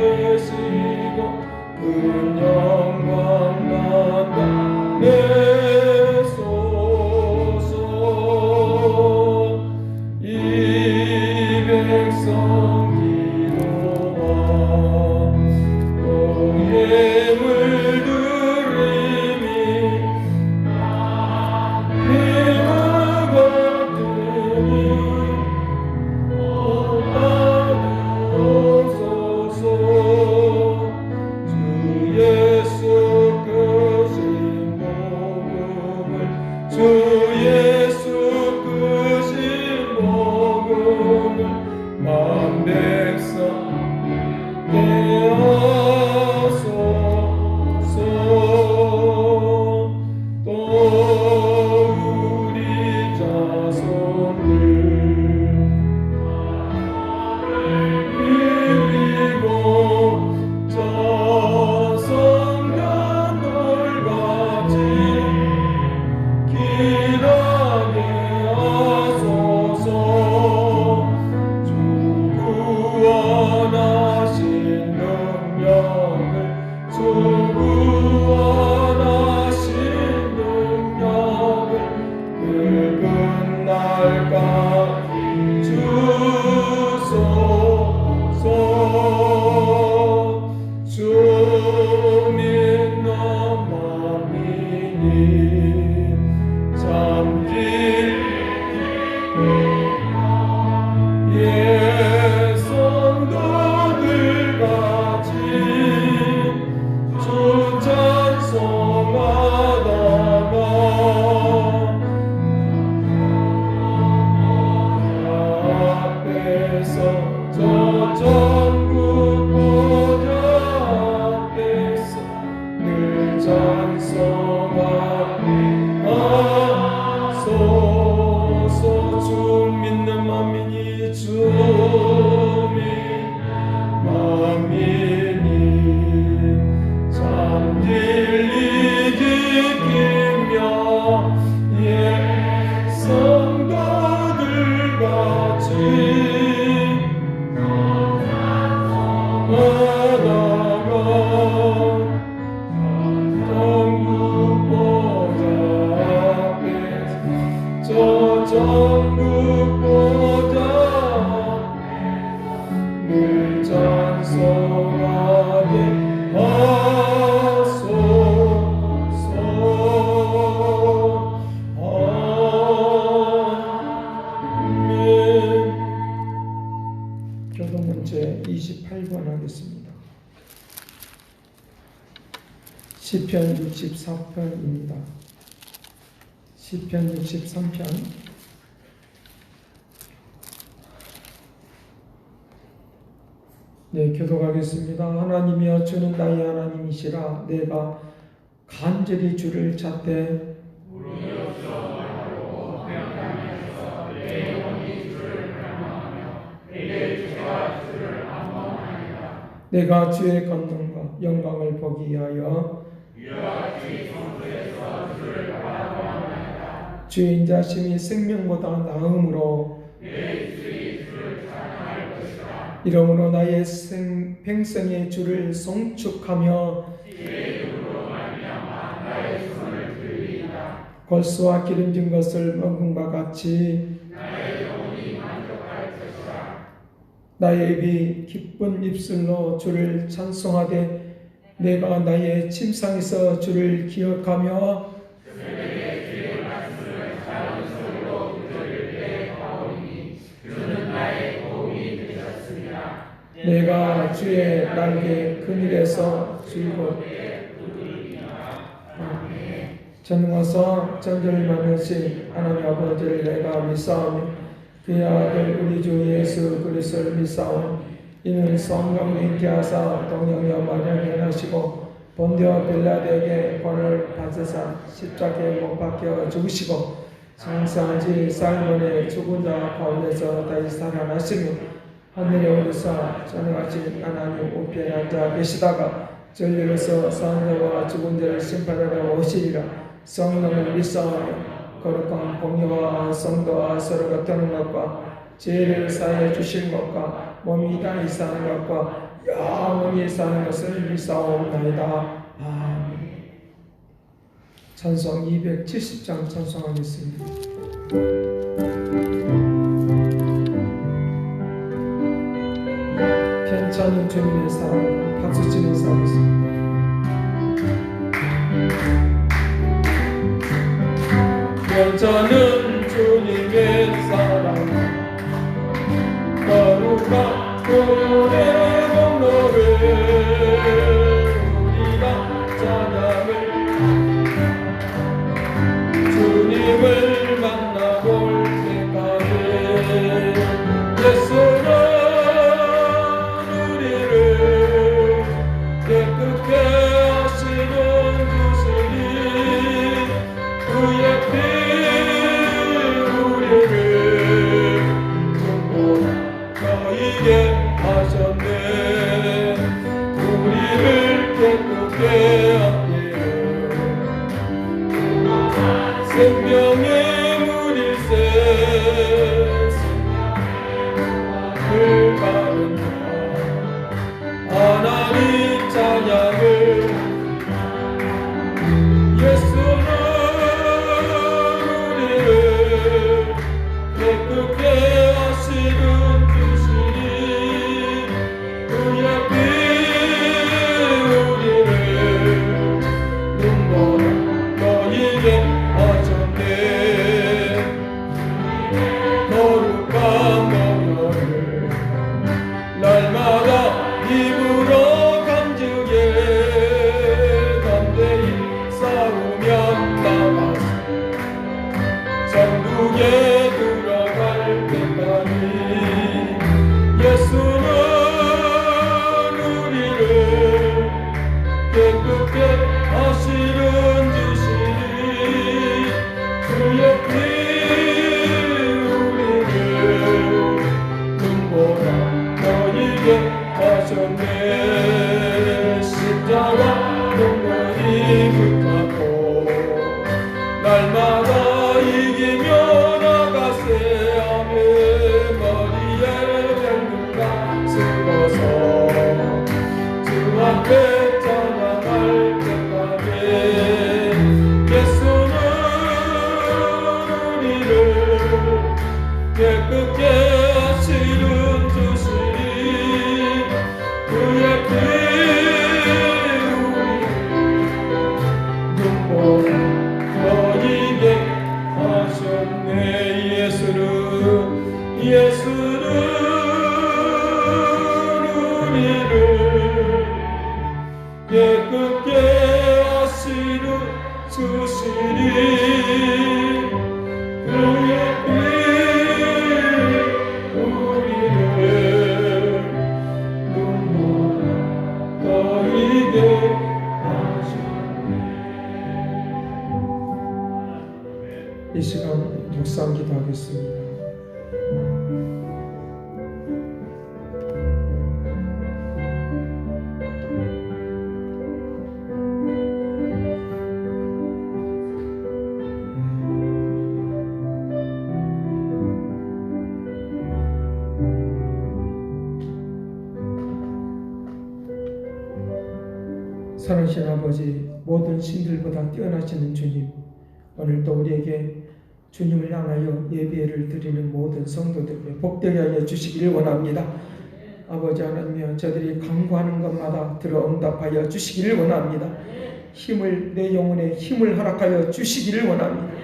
되시고 그 영광만 나타내소서. 이 백성 기도와 예물 드림이 내가 받으니 받으소서. 주 예수 크신 복음을 주 예수 크신 복음을 만 백성 되어소서. 또 우리 자손들 그리고 자성년들같이 길하게 하소서. 주 구원하신 능력을 주 구원하신 능력을 그 끝날까지 주소서. 주 믿는 만민이 잠긴 성도들같이 주 찬송하다가 앞에서 저 천국 보좌 앞에서 늘 찬송하소서. 주 믿는 만민이 주 믿는 만민이 잠들리 지키며 성도들같이 하다가 천국 보좌 앞에서 저 천국 보좌 늘 찬송하게 하소서. 아멘. 교독 문제 28번 하겠습니다. 시편 64편입니다. 시편 63편. 네, 교독하겠습니다. 하나님이여 주는 나의 하나님이시라. 내가 간절히 주를 찾되 내가 주의 권능과 영광을 보기 위하여 주의 인자심이 생명보다 나음으로 이러므로 나의 평생의 주를 송축하며 골수와 기름진 것을 먹음과 같이 나의 입이 기쁜 입술로 주를 찬송하되 내가 나의 침상에서 주를 기억하며 내가 주의 날개 그늘에서 즐겁게 전능하사 전절 많으신 하나님 아버지를 내가 믿사오며 그의 아들 우리 주 예수 그리스도를 믿사오니 이는 성령 잉태하사 동정녀 마리아에게 나시고 본디오 빌라도에게 권을 받으사 십자가에 못 박혀 죽으시고 장사한 지 사흘 죽은 자 가운데서 다시 살아나시며 하늘에 오르사 전능하신 하나님 우편에 앉아 계시다가 진리로서 사는 자와 죽은 자를 심판하러 오시리라. 성령을 믿사오며 거룩한 공의와 성도와 서로 같은 것과 죄를 사하여 주신 것과 몸이 이 땅에 사는 것과 영원히 사는 것을 믿사옵나이다. 아멘. 찬송 270장 찬송하겠습니다. 괜찮은 주님의 사랑 박수 치면서 하겠습니다. 괜찮은 주님의 사랑 거룩한 교회의 공로를 우리가 찬양을 주님을 만나볼 때까지 예수는 우리를 깨끗게 하시는 주시니 그의 피 너희에게 하셨네. 우리를 깨끗게 하기를 생명의 물일새 그 바른 하나님 찬양을 예수는 우리를 깨끗게 하시는 날마다 입으로 간증해 담대히 싸우며 나가서 천국에 들어갈 때까지 예수는 우리를 깨끗게 하시는 주시니 주의 피 우리를 눈보라 하셨네. 십자가 영원히 붙잡고 날마다 이기며 나가세. 아멘. 머리에 벨루가 쓰고서 주 앞에 찬양할 때까지 예수는 우리를 깨끗게 하시는 주시니 그의 피 눈보라 너희에게 하셨네. 예수는 우리를 깨끗게 하시는 주시니 그의 피 이 시간 묵상 기도하겠습니다. 살아계신 아버지, 모든 신들보다 뛰어나시는 주님, 오늘도 우리에게 주님을 향하여 예배를 드리는 모든 성도들에게 복되게 하여 주시기를 원합니다. 아버지 하나님, 저들이 간구하는 것마다 들어 응답하여 주시기를 원합니다. 내 영혼에 힘을 허락하여 주시기를 원합니다.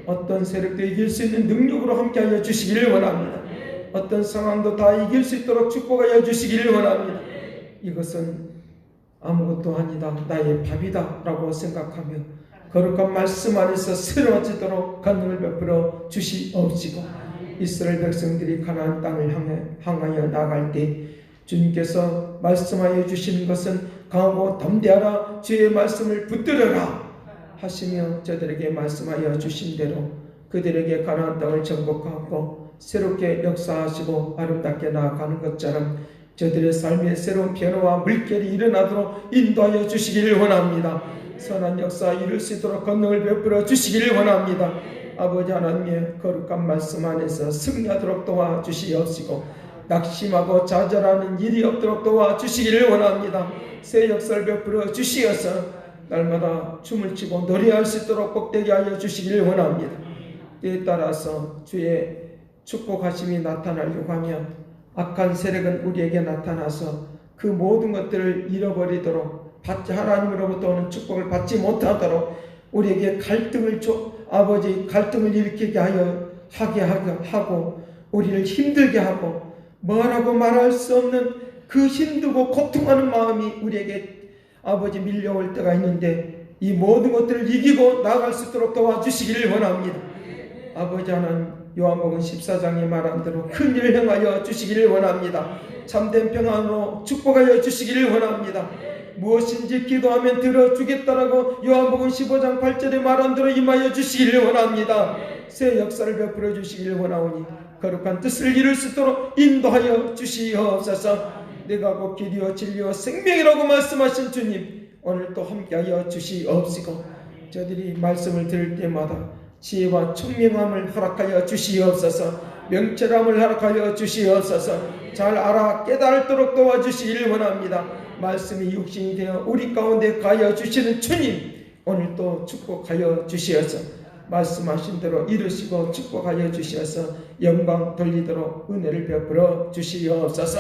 어떤 세력도 이길 수 있는 능력으로 함께하여 주시기를 원합니다. 어떤 상황도 다 이길 수 있도록 축복하여 주시기를 원합니다. 이것은 아무것도 아니다, 나의 밥이다 라고 생각하며 거룩한 말씀 안에서 새로워지도록 간증을 베풀어 주시옵시고, 이스라엘 백성들이 가나안 땅을 향하여 나갈 때 주님께서 말씀하여 주시는 것은 강하고 담대하라, 주의 말씀을 붙들어라 하시며 저들에게 말씀하여 주신 대로 그들에게 가나안 땅을 정복하고 새롭게 역사하시고 아름답게 나아가는 것처럼 저들의 삶에 새로운 변화와 물결이 일어나도록 인도하여 주시기를 원합니다. 선한 역사 이룰 수 있도록 권능을 베풀어 주시기를 원합니다. 아버지 하나님의 거룩한 말씀 안에서 승리하도록 도와주시옵시고, 낙심하고 좌절하는 일이 없도록 도와주시기를 원합니다. 새 역사를 베풀어 주시어서 날마다 춤을 추고 노래할 수 있도록 복되게 하여 주시기를 원합니다. 때에 따라서 주의 축복하심이 나타나려고 하면 악한 세력은 우리에게 나타나서 그 모든 것들을 잃어버리도록 하나님으로부터 오는 축복을 받지 못하도록 우리에게 아버지 갈등을 일으키게 하게 하고 우리를 힘들게 하고 뭐라고 말할 수 없는 그 힘들고 고통하는 마음이 우리에게 아버지 밀려올 때가 있는데 이 모든 것들을 이기고 나아갈 수 있도록 도와주시기를 원합니다. 아버지 하나님, 요한복음 14장에 말한 대로 큰 일을 행하여 주시기를 원합니다. 참된 평안으로 축복하여 주시기를 원합니다. 무엇인지 기도하면 들어주겠다라고 요한복음 15장 8절에 말한 대로 임하여 주시기를 원합니다. 새 역사를 베풀어 주시기를 원하오니 거룩한 뜻을 이룰 수 있도록 인도하여 주시옵소서. 내가 곧 길이요 진리요 생명이라고 말씀하신 주님, 오늘 또 함께하여 주시옵시고 저들이 말씀을 들을 때마다 지혜와 총명함을 허락하여 주시옵소서. 명철함을 허락하여 주시옵소서. 잘 알아 깨달도록 도와주시기를 원합니다. 말씀이 육신이 되어 우리 가운데 가여 주시는 주님, 오늘 또 축복하여 주시어서 말씀하신 대로 이루시고 축복하여 주시어서 영광 돌리도록 은혜를 베풀어 주시옵소서.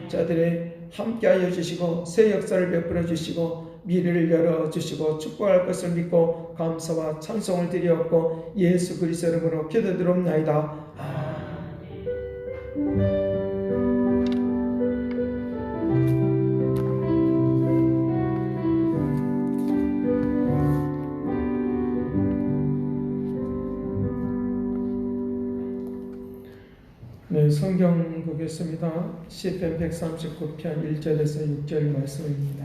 저들의 함께하여 주시고 새 역사를 베풀어 주시고 미래를 열어주시고 축복할 것을 믿고 감사와 찬송을 드리옵고 예수 그리스도 이름으로 기도드리옵나이다. 아멘. 네, 성경 보겠습니다. 시편 139편 1절에서 6절 말씀입니다.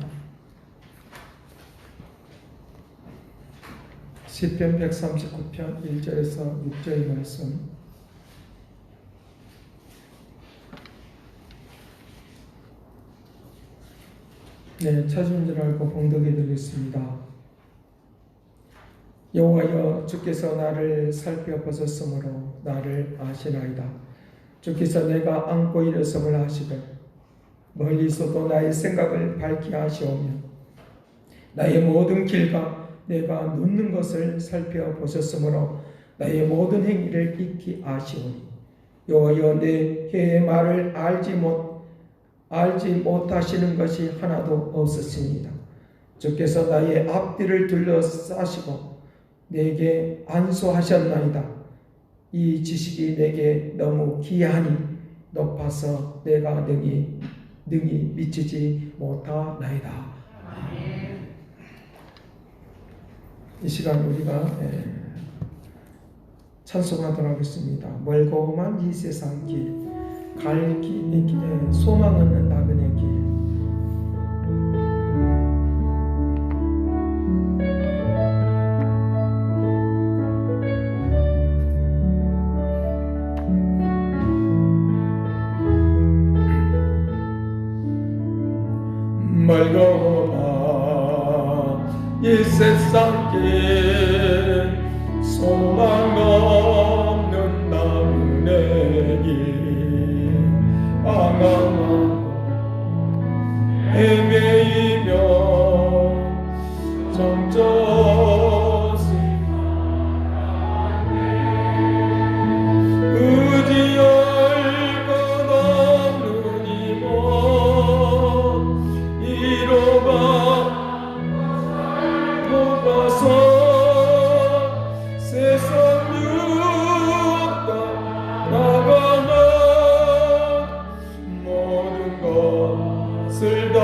시편 139편 1절에서 6절 말씀. 네, 찾은 줄 알고 봉독해 드리겠습니다. 여호와여, 주께서 나를 살펴보셨으므로 나를 아시나이다. 주께서 내가 안고 일어섬을 아시되 멀리서도 나의 생각을 밝히 아시오며 나의 모든 길과 내가 눕는 것을 살펴보셨으므로 나의 모든 행위를 익히 아시오니 여호와여, 내 혀의 말을 알지 못하시는 것이 하나도 없으십니다. 주께서 나의 앞뒤를 둘러싸시고 내게 안수하셨나이다. 이 지식이 내게 너무 귀하니 높아서 내가 능히 미치지 못하나이다. 이 시간 우리가 찬송하도록 하겠습니다. 멀고만 이 세상 길, 갈 길에 소망 없는 나그네 길. 멀거나 이 세상 길, 소망 없는 나그네 길, 방황하고 헤매이며 정적이 의지할 것 없는 이곳 높아서 세상 육과 나가나 모든 것을 다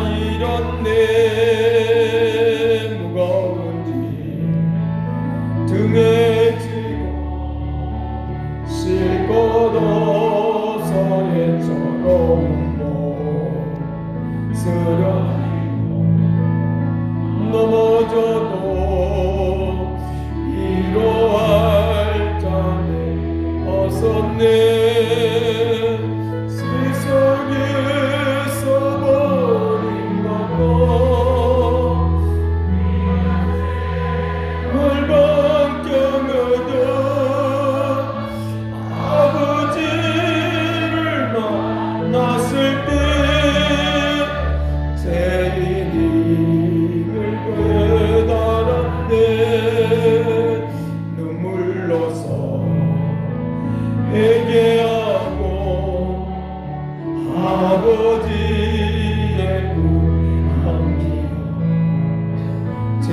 잃었네. 무거운 짐 등에 지고 쉴 것 없어 옛처럼 쓰려 넘어져도 위로할 자네 없었네. 세상에서 버린 것도 멀방경어도 아버지를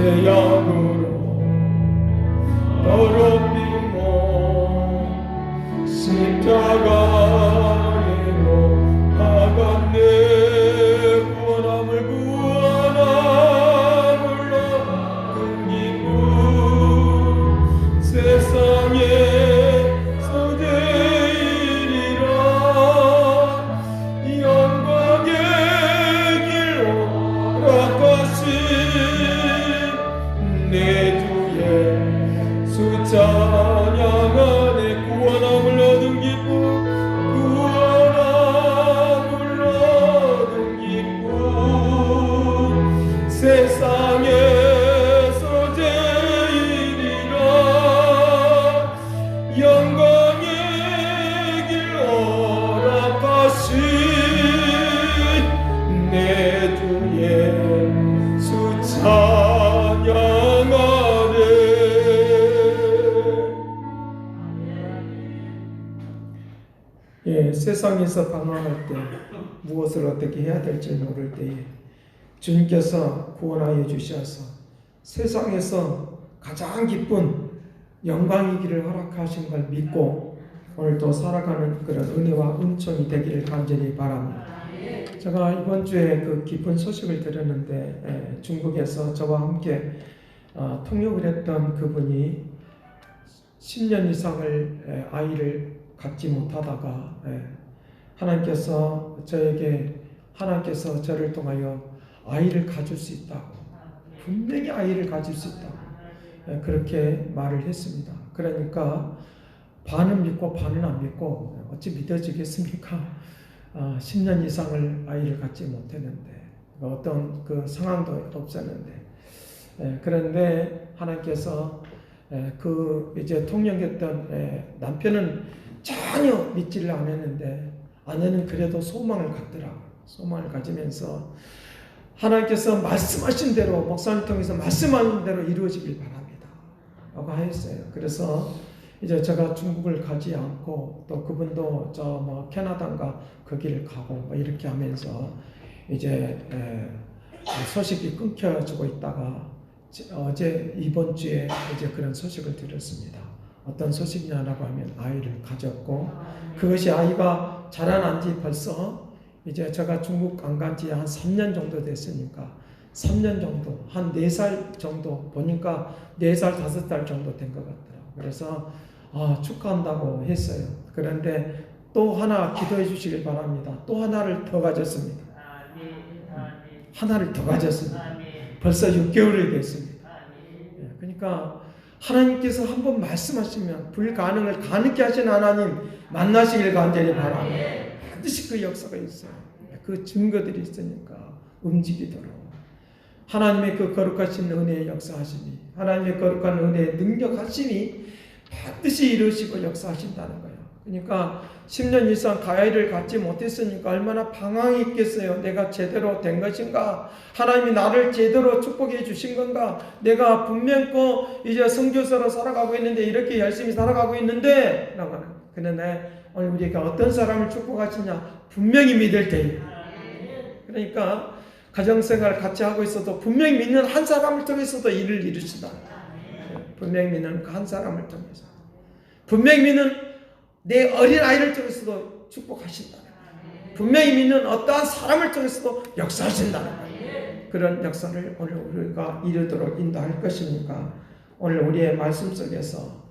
죄악으로 더럽히고 십자가에로 나갔네. 구원함을 얻은 기쁨 세상에 소재이리라. 영광의 길로 락하신 내 주의 수 찬양하네. 구원함을 얻은 기쁨 구원함을 얻은 기쁨 세상에서 제일이라. 영광의 길 허락하신 내 주의 수 찬양하네. 예, 세상에서 방황할 때 무엇을 어떻게 해야 될지 모를 때에 주님께서 구원하여 주셔서 세상에서 가장 기쁜 영광의 길을 허락하신 걸 믿고 오늘도 살아가는 그런 은혜와 은총이 되기를 간절히 바랍니다. 제가 이번 주에 그 기쁜 소식을 들었는데 중국에서 저와 함께 통역을 했던 그분이 10년 이상을 아이를 갖지 못하다가 하나님께서 저를 통하여 아이를 가질 수 있다고, 분명히 아이를 가질 수 있다고 그렇게 말을 했습니다. 그러니까 반은 믿고 반은 안 믿고 어찌 믿어지겠습니까? 10년 이상을 아이를 갖지 못했는데 어떤 그 상황도 없었는데 그런데 하나님께서 그 이제 통역했던 남편은 전혀 믿지를 않았는데 아내는 그래도 소망을 갖더라고요. 소망을 가지면서 하나님께서 말씀하신 대로 목사님 통해서 말씀하신 대로 이루어지길 바랍니다 라고 하였어요. 그래서 이제 제가 중국을 가지 않고 또 그분도 저 뭐 캐나다인가 거기를 가고 뭐 이렇게 하면서 이제 소식이 끊겨지고 있다가 어제 이번 주에 이제 그런 소식을 들었습니다. 어떤 소식이냐라고 하면 아이를 가졌고 그것이 아이가 자라난 지 벌써 이제 제가 중국 안 간 지 한 3년 정도 됐으니까 3년 정도 한 4살 정도 보니까 4살 5살 정도 된 것 같더라고요. 그래서 축하한다고 했어요. 그런데 또 하나 기도해 주시길 바랍니다. 또 하나를 더 가졌습니다. 하나를 더 가졌습니다. 벌써 6개월이 됐습니다. 그러니까 하나님께서 한번 말씀하시면 불가능을 가능케 하신 하나님 만나시길 간절히 바랍니다. 반드시 그 역사가 있어요. 그 증거들이 있으니까 움직이도록 하나님의 그 거룩하신 은혜의 역사하심이, 하나님의 거룩한 은혜의 능력하심이 반드시 이루시고 역사하신다는 거예요. 그러니까 10년 이상 아이를 갖지 못했으니까 얼마나 방황이 있겠어요. 내가 제대로 된 것인가? 하나님이 나를 제대로 축복해 주신 건가? 내가 분명 이제 선교사로 살아가고 있는데 이렇게 열심히 살아가고 있는데 라고 하는 거예요. 그런데 오늘 우리가 어떤 사람을 축복하시냐? 분명히 믿을 때에. 그러니까 가정생활 같이 하고 있어도 분명히 믿는 한 사람을 통해서도 일을 이루신다. 분명히 믿는 그 한 사람을 통해서, 분명히 믿는 내 어린 아이를 통해서도 축복하신다. 분명히 믿는 어떠한 사람을 통해서도 역사하신다는 거예요. 그런 역사를 오늘 우리가 이루도록 인도할 것이니까 오늘 우리의 말씀 속에서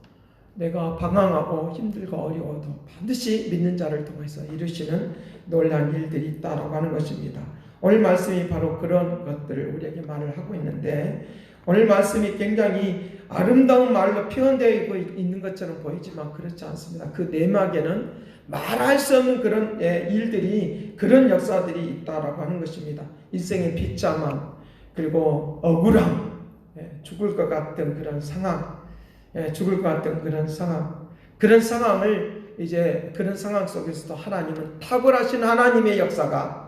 내가 방황하고 힘들고 어려워도 반드시 믿는 자를 통해서 이루시는 놀라운 일들이 있다라고 하는 것입니다. 오늘 말씀이 바로 그런 것들을 우리에게 말을 하고 있는데, 오늘 말씀이 굉장히 아름다운 말로 표현되어 있는 것처럼 보이지만 그렇지 않습니다. 그 내막에는 말할 수 없는 그런 일들이, 그런 역사들이 있다라고 하는 것입니다. 인생의 비참함, 그리고 억울함, 죽을 것 같은 그런 상황, 죽을 것 같은 그런 상황, 그런 상황을 이제 그런 상황 속에서도 하나님은 탁월하신 하나님의 역사가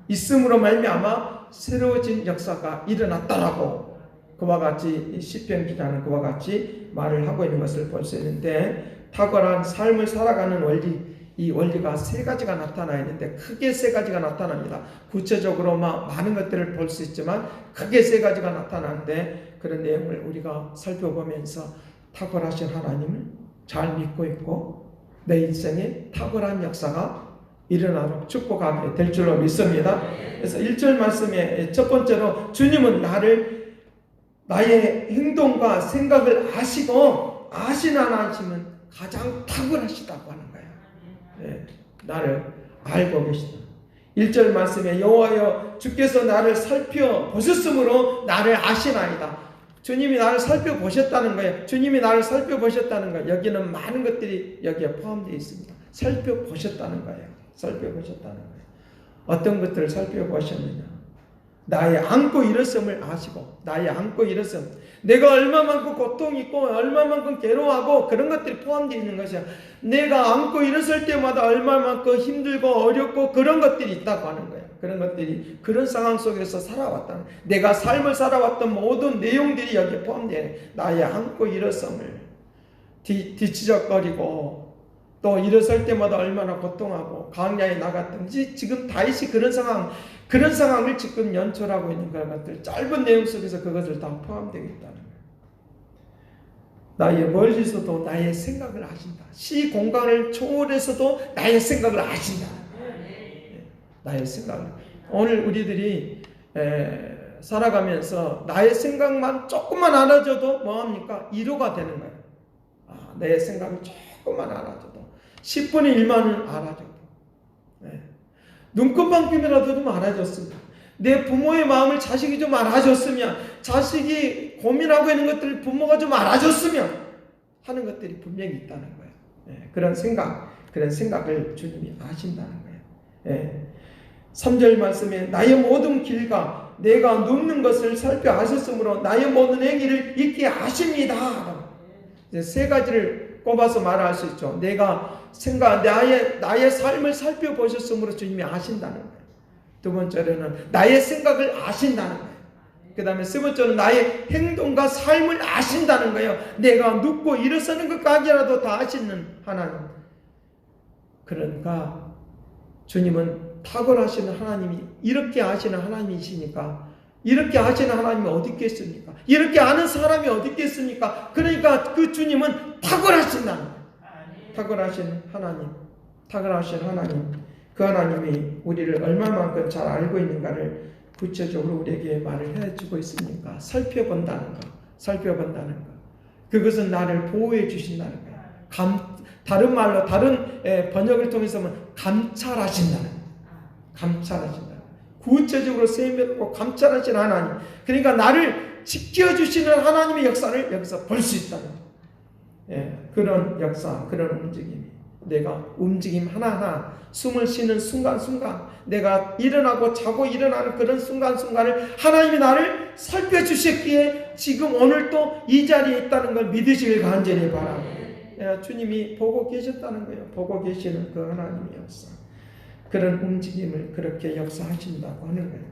있음으로 말미암아 새로워진 역사가 일어났다라고 그와 같이 시편 기자는 그와 같이 말을 하고 있는 것을 볼 수 있는데, 탁월한 삶을 살아가는 원리, 이 원리가 세 가지가 나타나 있는데 크게 세 가지가 나타납니다. 구체적으로 많은 것들을 볼 수 있지만 크게 세 가지가 나타나는데 그런 내용을 우리가 살펴보면서 탁월하신 하나님을 잘 믿고 있고 내 인생에 탁월한 역사가 일어나도록 축복하게 될 줄로 믿습니다. 그래서 1절 말씀에 첫 번째로 주님은 나의 행동과 생각을 아시고 아시는 하나님은 가장 탁월하시다고 하는 거예요. 네, 나를 알고 계시다. 1절 말씀에 여호와여 주께서 나를 살펴보셨으므로 나를 아시나이다. 주님이 나를 살펴보셨다는 거예요. 주님이 나를 살펴보셨다는 거예요. 여기는 많은 것들이 여기에 포함되어 있습니다. 살펴보셨다는 거예요. 살펴보셨다는 거예요. 어떤 것들을 살펴보셨느냐. 나의 안고 일었음을 아시고 나의 안고 일었음, 내가 얼마만큼 고통이 있고 얼마만큼 괴로워하고 그런 것들이 포함되어 있는 것이야. 내가 안고 일었을 때마다 얼마만큼 힘들고 어렵고 그런 것들이 있다고 하는 거예요. 그런 것들이 그런 상황 속에서 살아왔다는, 내가 삶을 살아왔던 모든 내용들이 여기에 포함되어 나의 안고 일었음을 뒤치적거리고 또 일어설 때마다 얼마나 고통하고 광야에 나갔든지 지금 다윗이 그런 상황을 지금 연출하고 있는 그런 것들, 짧은 내용 속에서 그것을 다 포함되어 있다는 거예요. 나의 멀리서도 나의 생각을 아신다. 시 공간을 초월해서도 나의 생각을 아신다. 나의 생각을. 오늘 우리들이 살아가면서 나의 생각만 조금만 알아줘도 뭐합니까? 위로가 되는 거예요. 내 생각을 조금만 알아줘도 10분의 1만은 알아줘도 눈곱만큼이라도 좀 알아줬습니다. 내 부모의 마음을 자식이 좀 알아줬으면, 자식이 고민하고 있는 것들을 부모가 좀 알아줬으면 하는 것들이 분명히 있다는 거예요. 그런 생각을 주님이 아신다는 거예요. 3절 말씀에 나의 모든 길과 내가 눕는 것을 살펴하셨으므로 나의 모든 행위를 잊게 아십니다. 세 가지를 꼽아서 말할 수 있죠. 나의 삶을 살펴보셨으므로 주님이 아신다는 거예요. 두 번째로는 나의 생각을 아신다는 거예요. 그 다음에 세 번째는 나의 행동과 삶을 아신다는 거예요. 내가 눕고 일어서는 것까지라도 다 아시는 하나님. 그러니까 주님은 탁월하시는 하나님이, 이렇게 아시는 하나님이시니까, 이렇게 아시는 하나님이 어디 있겠습니까? 이렇게 아는 사람이 어디 있겠습니까? 그러니까 그 주님은 탁월하신다는 거예요. 탁월하신 하나님, 그 하나님이 우리를 얼마만큼 잘 알고 있는가를 구체적으로 우리에게 말을 해주고 있으니까 살펴본다는 거. 그것은 나를 보호해 주신다는 거예요. 다른 말로, 다른 번역을 통해서 하면 감찰하신다는 거예요. 감찰하신다. 구체적으로 세밀하고 감찰하신 하나님. 그러니까 나를 지켜주시는 하나님의 역사를 여기서 볼 수 있다는 거예요. 그런 역사, 그런 움직임이, 내가 움직임 하나하나, 숨을 쉬는 순간순간, 내가 일어나고 자고 일어나는 그런 순간순간을 하나님이 나를 살펴주셨기에 지금 오늘 또 이 자리에 있다는 걸 믿으시길 간절히 바랍니다. 주님이 보고 계셨다는 거예요. 보고 계시는 그 하나님의 역사, 그런 움직임을 그렇게 역사하신다고 하는 거예요.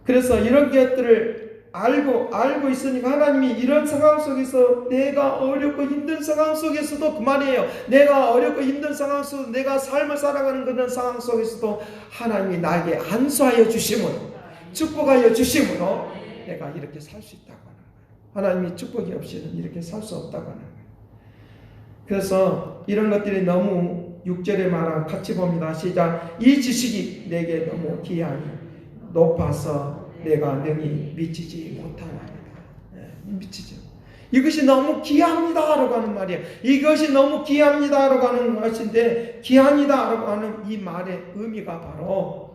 그래서 이런 것들을 알고 있으니까 하나님이 이런 상황 속에서, 내가 어렵고 힘든 상황 속에서도, 그 말이에요. 내가 어렵고 힘든 상황 속에서, 내가 삶을 살아가는 그런 상황 속에서도 하나님이 나에게 안수하여 주심으로, 축복하여 주심으로 내가 이렇게 살 수 있다고 하는 거예요. 하나님이 축복이 없이는 이렇게 살 수 없다고 하는 거예요. 그래서 이런 것들이 너무 6절에 말한 같이 봅니다. 시작. 이 지식이 내게 너무 귀하니 높아서 내가 능히 미치지 못하나이다. 미치죠. 이것이 너무 귀합니다 라고 하는 말이에요. 이것이 너무 귀합니다 라고 하는 것인데, 귀합니다 라고 하는 이 말의 의미가 바로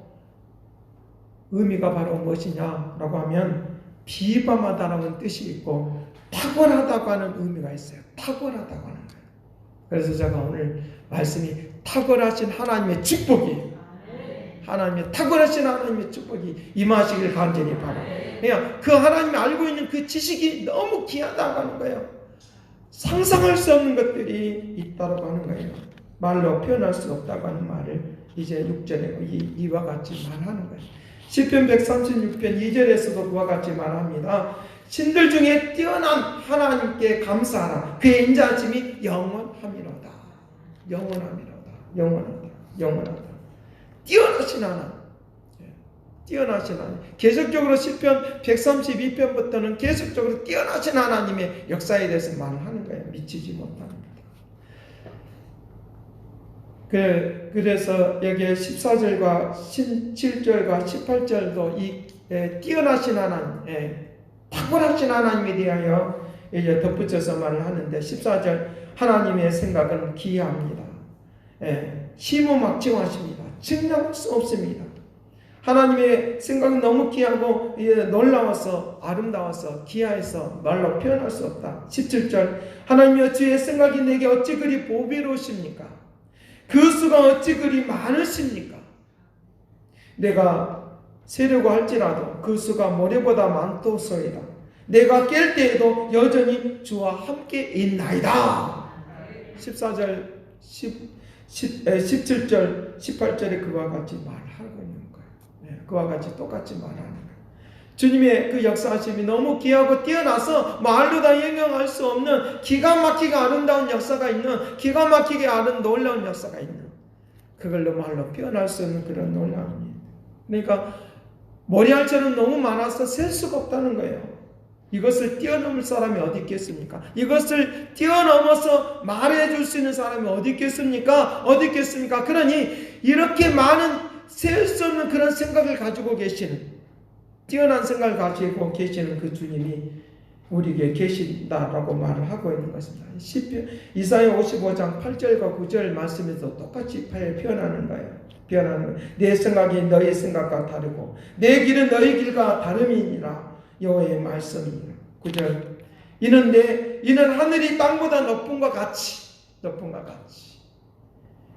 무엇이냐 라고 하면 비범하다라는 뜻이 있고 탁월하다고 하는 의미가 있어요. 탁월하다고 하는 거예요. 그래서 제가 오늘 말씀이 탁월하신 하나님의 축복이에요. 탁월하신 하나님의 축복이 임하시길 간절히 바랍니다. 그냥 그 하나님이 알고 있는 그 지식이 너무 귀하다고 하는 거예요. 상상할 수 없는 것들이 있다고 하는 거예요. 말로 표현할 수 없다고 하는 말을 이제 6절에 이와 같이 말하는 거예요. 시편 136편 2절에서도 그와 같이 말합니다. 신들 중에 뛰어난 하나님께 감사하라. 그의 인자하심이 영원하미로다. 영원하미로다. 영원하다. 영원하다. 뛰어나신 하나님. 뛰어나신 하나님. 계속적으로 시편 132편부터는 계속적으로 뛰어나신 하나님의 역사에 대해서 말을 하는 거예요. 미치지 못합니다. 그래서 여기에 14절과 17절과 18절도 이 뛰어나신 하나님, 탁월하신 하나님에 대하여 이제 덧붙여서 말을 하는데 14절 하나님의 생각은 기이합니다. 시무막청하십니다. 증명할 수 없습니다. 하나님의 생각은 너무 귀하고 놀라워서 아름다워서 기이해서 말로 표현할 수 없다. 17절 하나님이여 주의 생각이 내게 어찌 그리 보배로우십니까? 그 수가 어찌 그리 많으십니까? 내가 세려고 할지라도 그 수가 모래보다 많도소이다. 내가 깰 때에도 여전히 주와 함께 있나이다. 14절 17절 18절에 그와 같이 말하고 있는 거예요. 그와 같이 똑같이 말하는 거예요. 주님의 그 역사하심이 너무 귀하고 뛰어나서 말로 다 형용할 수 없는 기가 막히게 아름다운 역사가 있는, 기가 막히게 놀라운 역사가 있는, 그걸로 말로 표현할 수 없는 그런 놀라움입니다. 그러니까 머리알처럼 너무 많아서 셀 수가 없다는 거예요. 이것을 뛰어넘을 사람이 어디 있겠습니까? 이것을 뛰어넘어서 말해줄 수 있는 사람이 어디 있겠습니까? 어디 있겠습니까? 그러니 이렇게 많은 셀 수 없는 그런 생각을 가지고 계시는, 뛰어난 생각을 가지고 계시는 그 주님이 우리에게 계신다라고 말을 하고 있는 것입니다. 이사야 55장 8절과 9절 말씀에서 똑같이 표현하는 거예요. 내 생각이 너희 생각과 다르고 내 길은 너희 길과 다름이니라. 여호와의 말씀이니라. 9절 이는 하늘이 땅보다 높음과 같이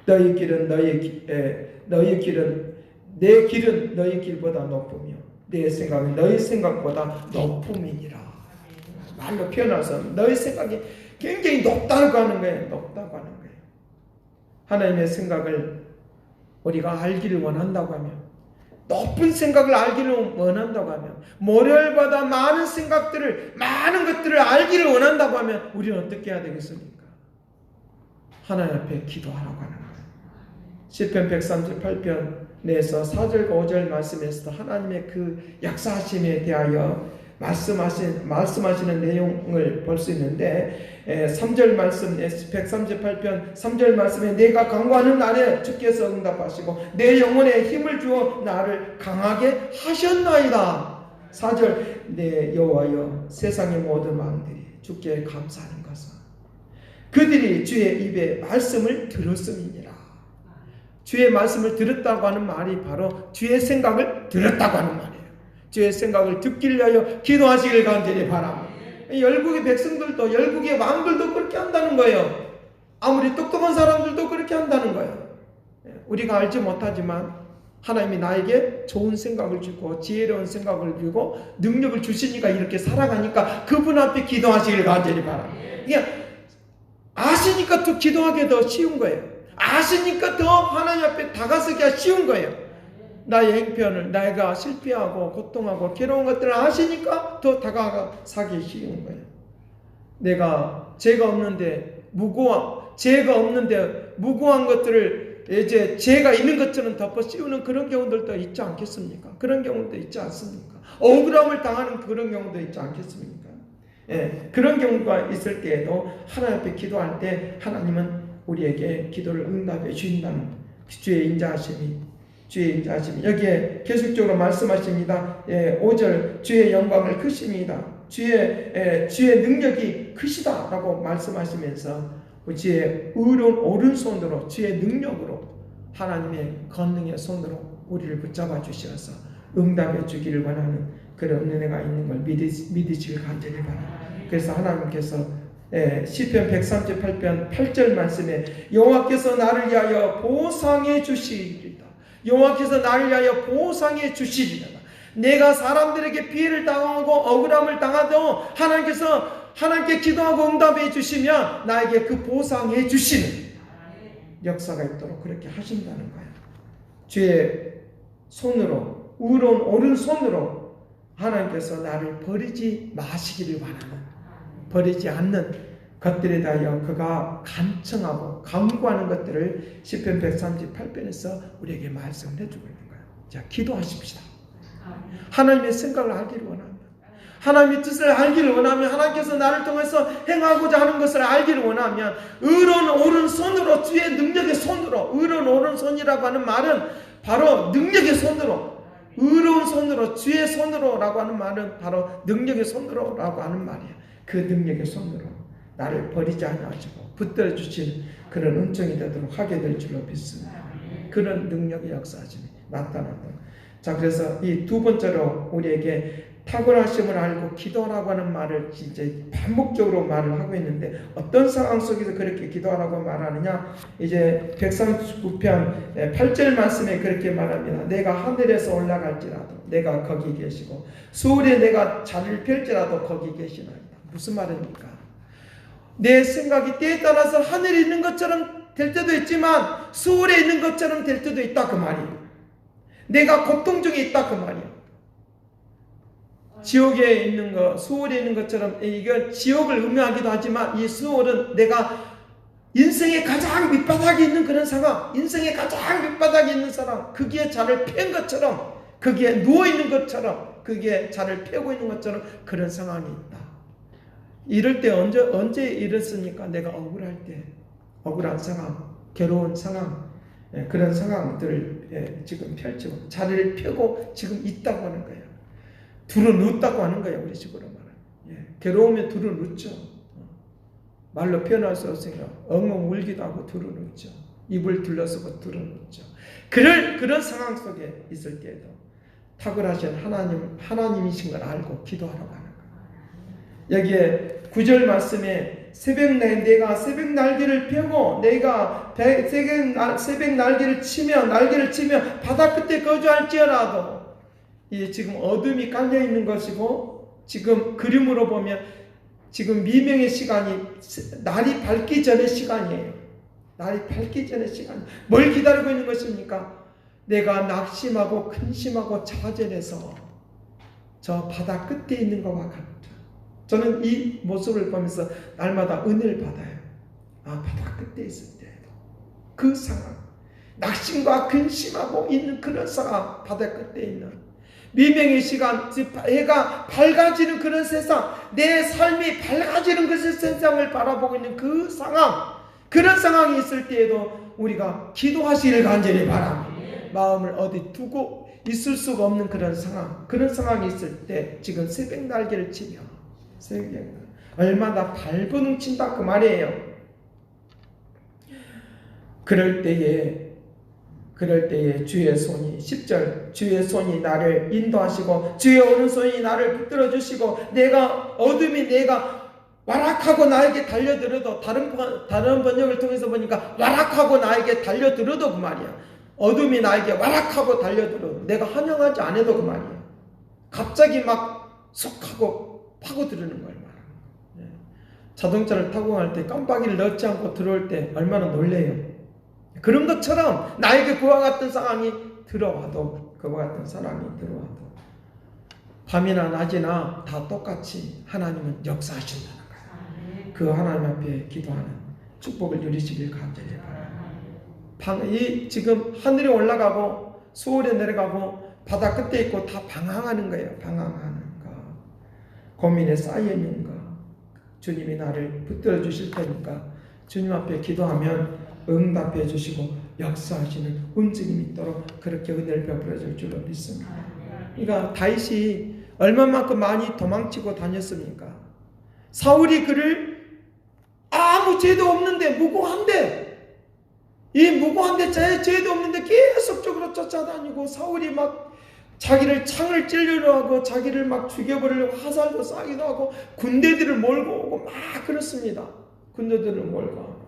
너희 길은 내 길은 너희 길보다 높으며 내 생각은 너희 생각보다 높음이니라. 말로 표현해서 너희 생각이 굉장히 높다고 하는 거예요. 하나님의 생각을 우리가 알기를 원한다고 하면, 높은 생각을 알기를 원한다고 하면, 모래알보다 많은 것들을 알기를 원한다고 하면 우리는 어떻게 해야 되겠습니까? 하나님 앞에 기도하라고 하는 거예요. 시편 138편 내에서 4절과 5절 말씀에서도 하나님의 그 역사하심에 대하여 말씀하시는 내용을 볼 수 있는데 3절 말씀 138편 3절 말씀에 내가 간구하는 날에 주께서 응답하시고 내 영혼에 힘을 주어 나를 강하게 하셨나이다. 4절 내 여호와여 세상의 모든 왕들이 주께 감사하는 것은 그들이 주의 입에 말씀을 들었음이니라. 주의 말씀을 들었다고 하는 말이 바로 주의 생각을 들었다고 하는 말이에요. 주의 생각을 듣기 위하여 기도하시길 간절히 바랍니다. 열국의 백성들도, 열국의 왕들도 그렇게 한다는 거예요. 아무리 똑똑한 사람들도 그렇게 한다는 거예요. 우리가 알지 못하지만 하나님이 나에게 좋은 생각을 주고 지혜로운 생각을 주고 능력을 주시니까 이렇게 살아가니까 그분 앞에 기도하시길 간절히 바랍니다. 그냥 아시니까 더 기도하기 더 쉬운 거예요. 아시니까 더 하나님 앞에 다가서기가 쉬운 거예요. 나의 행편을, 내가 실패하고 고통하고 괴로운 것들을 아시니까 더 다가서기 쉬운 거예요. 내가 죄가 없는데 무고한 것들을 이제 죄가 있는 것처럼 덮어 씌우는 그런 경우들도 있지 않겠습니까? 그런 경우도 있지 않습니까? 억울함을 당하는 그런 경우도 있지 않겠습니까? 그런 경우가 있을 때에도 하나님 앞에 기도할 때 하나님은 우리에게 기도를 응답해 주신다는 주의 인자하심이 여기에 계속적으로 말씀하십니다. 5절 주의 영광을 크십니다. 주의 능력이 크시다라고 말씀하시면서 주의 의로운 오른손으로 주의 능력으로 하나님의 권능의 손으로 우리를 붙잡아 주셔서 응답해 주기를 원하는 그런 은혜가 있는 걸 믿으시길 간절히 바랍니다. 그래서 하나님께서 시편 138편 8절 말씀에 여호와께서 나를 위하여 보상해 주시리다. 여호와께서 나를 위하여 보상해 주시리다. 내가 사람들에게 피해를 당하고 억울함을 당하도 하나님께 기도하고 응답해 주시면 나에게 그 보상해 주시는 역사가 있도록 그렇게 하신다는 거예요. 주의 손으로, 의로운 오른손으로 하나님께서 나를 버리지 마시기를 원하는, 버리지 않는 것들에 대하여 그가 간청하고 간구하는 것들을 시편 138편에서 우리에게 말씀을 해주고 있는 거예요. 자, 기도하십시다. 하나님의 생각을 알기를 원합니다. 하나님의 뜻을 알기를 원하면, 하나님께서 나를 통해서 행하고자 하는 것을 알기를 원하면, 의로운 오른손으로, 주의 능력의 손으로, 의로운 오른손이라고 하는 말은 바로 능력의 손으로, 의로운 손으로, 주의 손으로라고 하는 말은 바로 능력의 손으로라고 하는 말이에요. 그 능력의 손으로 나를 버리지 아니하시고 붙들어 주신 그런 은총이 되도록 하게 될 줄로 믿습니다. 그런 능력의 역사심이 나타났다. 자, 그래서 이 두 번째로 우리에게 탁월하심을 알고 기도하라고 하는 말을 이제 반복적으로 말을 하고 있는데, 어떤 상황 속에서 그렇게 기도하라고 말하느냐? 이제 139편 8절 말씀에 그렇게 말합니다. 내가 하늘에서 올라갈지라도 내가 거기 계시고 수월에 내가 잔을 펼지라도 거기 계시나이다. 무슨 말입니까? 내 생각이 때에 따라서 하늘에 있는 것처럼 될 때도 있지만 수월에 있는 것처럼 될 때도 있다, 그 말이에요. 내가 고통 중에 있다, 그 말이에요. 지옥에 있는 것, 수월에 있는 것처럼, 이건 지옥을 의미하기도 하지만 이 수월은 내가 인생의 가장 밑바닥에 있는 그런 상황, 인생의 가장 밑바닥에 있는 사람, 거기에 자를 펴는 것처럼, 거기에 누워있는 것처럼, 거기에 자를 펴고 있는 것처럼 그런 상황이 있다. 이럴 때 언제 이랬습니까? 내가 억울할 때, 억울한 상황, 괴로운 상황, 그런 상황들을 지금 펼치고 자리를 펴고 지금 있다고 하는 거예요. 두루눕다고 하는 거예요. 우리 식으로 말하면. 괴로우면 두루눕죠. 말로 표현할 수 없으니까 엉엉 울기도 하고 두루눕죠. 입을 둘러쓰고 두루눕죠. 그런 상황 속에 있을 때에도 탁월하신 하나님이신 걸 알고 기도하라고 하는 거예요. 여기에 9절 말씀에 내가 새벽 날개를 펴고 내가 새벽 날개를 치며 바다 끝에 거주할지어라도, 이 지금 어둠이 깔려 있는 것이고, 지금 그림으로 보면 지금 미명의 시간이 날이 밝기 전의 시간이에요. 날이 밝기 전의 시간. 뭘 기다리고 있는 것입니까? 내가 낙심하고 근심하고 좌절해서 저 바다 끝에 있는 것과 같다. 저는 이 모습을 보면서 날마다 은혜를 받아요. 바다 끝에 있을 때에도 그 상황, 낙심과 근심하고 있는 그런 상황, 바다 끝에 있는 미명의 시간, 해가 밝아지는 그런 세상, 내 삶이 밝아지는 그 세상을 바라보고 있는 그 상황, 그런 상황이 있을 때에도 우리가 기도하시길 간절히 바랍니다. 마음을 어디 두고 있을 수가 없는 그런 상황이 있을 때 지금 새벽 날개를 치며, 얼마나 발버둥친다 그 말이에요. 그럴 때에 주의 손이, 10절, 주의 손이 나를 인도하시고 주의 오른손이 나를 붙들어 주시고 어둠이 내가 와락하고 나에게 달려들어도, 다른 번역을 통해서 보니까 와락하고 나에게 달려들어도 그 말이야. 어둠이 나에게 와락하고 달려들어도 내가 환영하지 않아도 그 말이야. 갑자기 막 쏙 하고 파고들는 걸 말하는 거야. 자동차를 타고 갈 때 깜빡이를 넣지 않고 들어올 때 얼마나 놀래요. 그런 것처럼 나에게 그와 같은 상황이 들어와도, 밤이나 낮이나 다 똑같이 하나님은 역사하신다는 거예요. 그 하나님 앞에 기도하는 축복을 누리시길 간절히 바랍니다. 지금 하늘에 올라가고 수월에 내려가고 바다 끝에 있고 다 방황하는 거예요. 방황하는 거, 고민에 쌓여 있는 거, 주님이 나를 붙들어 주실 테니까 주님 앞에 기도하면 응답해 주시고 역사하시는 움직임이 있도록 그렇게 은혜를 베풀어 줄 줄로 믿습니다. 그러니까 다윗이 얼마만큼 많이 도망치고 다녔습니까? 사울이 그를 아무 죄도 없는데, 무고한데 죄도 없는데 계속적으로 쫓아다니고, 사울이 막 자기를 창을 찔려고 하고 자기를 막 죽여버리려고 화살도 쏴기도 하고 군대들을 몰고 오고 막 그렇습니다. 군대들을 몰고 하고